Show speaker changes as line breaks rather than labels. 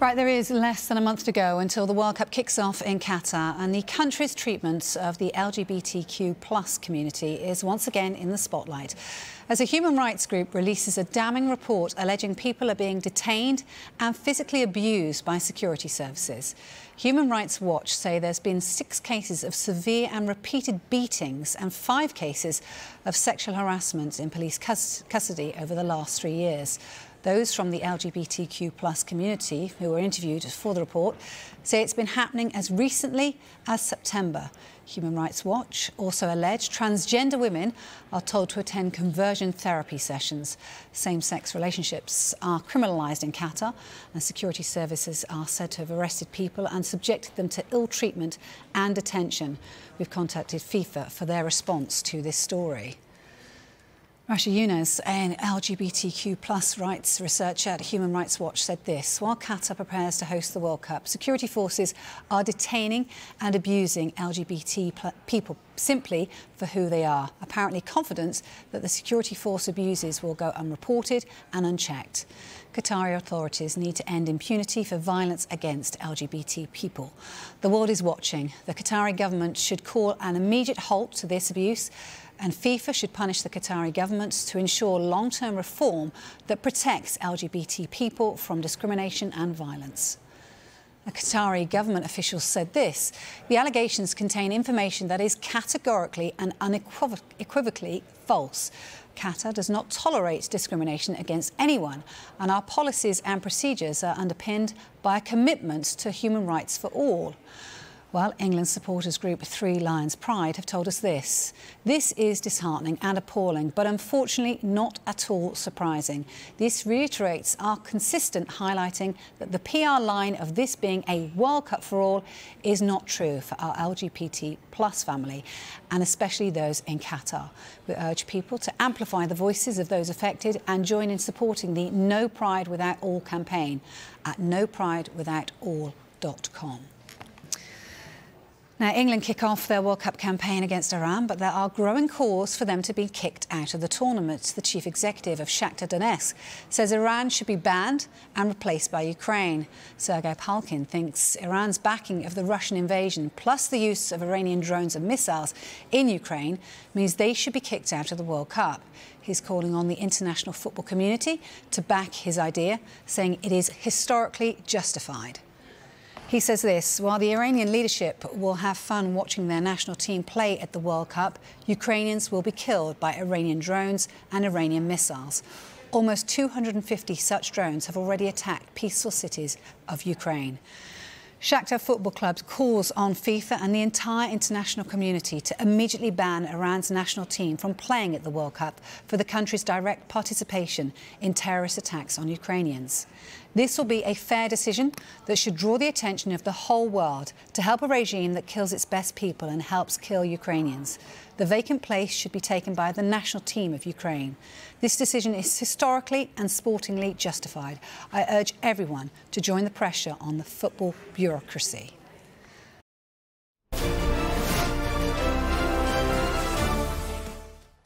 Right, there is less than a month to go until the World Cup kicks off in Qatar, and the country's treatment of the LGBTQ+ community is once again in the spotlight, as a human rights group releases a damning report alleging people are being detained and physically abused by security services. Human Rights Watch say there's been 6 cases of severe and repeated beatings and 5 cases of sexual harassment in police custody over the last 3 years. Those from the LGBTQ+ community who were interviewed for the report say it's been happening as recently as September. Human Rights Watch also allege transgender women are told to attend conversion therapy sessions. Same-sex relationships are criminalised in Qatar, and security services are said to have arrested people and subjected them to ill treatment and detention. We've contacted FIFA for their response to this story. Rasha Yunus, an LGBTQ+ rights researcher at Human Rights Watch, said this: while Qatar prepares to host the World Cup, security forces are detaining and abusing LGBT people simply for who they are, apparently confident that the security force abuses will go unreported and unchecked. Qatari authorities need to end impunity for violence against LGBT people. The world is watching. The Qatari government should call an immediate halt to this abuse, and FIFA should punish the Qatari government to ensure long-term reform that protects LGBT people from discrimination and violence. A Qatari government official said this: the allegations contain information that is categorically and unequivocally false. Qatar does not tolerate discrimination against anyone, and our policies and procedures are underpinned by a commitment to human rights for all. Well, England supporters group 3 Lions Pride have told us this: this is disheartening and appalling, but unfortunately not at all surprising. This reiterates our consistent highlighting that the PR line of this being a World Cup for all is not true for our LGBT+ family, and especially those in Qatar. We urge people to amplify the voices of those affected and join in supporting the No Pride Without All campaign at nopridewithoutall.com. Now, England kick off their World Cup campaign against Iran, but there are growing calls for them to be kicked out of the tournament. The chief executive of Shakhtar Donetsk says Iran should be banned and replaced by Ukraine. Sergei Palkin thinks Iran's backing of the Russian invasion, plus the use of Iranian drones and missiles in Ukraine, means they should be kicked out of the World Cup. He's calling on the international football community to back his idea, saying it is historically justified. He says this: while the Iranian leadership will have fun watching their national team play at the World Cup, Ukrainians will be killed by Iranian drones and Iranian missiles. Almost 250 such drones have already attacked peaceful cities of Ukraine. Shakhtar Football Club calls on FIFA and the entire international community to immediately ban Iran's national team from playing at the World Cup for the country's direct participation in terrorist attacks on Ukrainians. This will be a fair decision that should draw the attention of the whole world to help a regime that kills its best people and helps kill Ukrainians. The vacant place should be taken by the national team of Ukraine. This decision is historically and sportingly justified. I urge everyone to join the pressure on the football bureaucracy.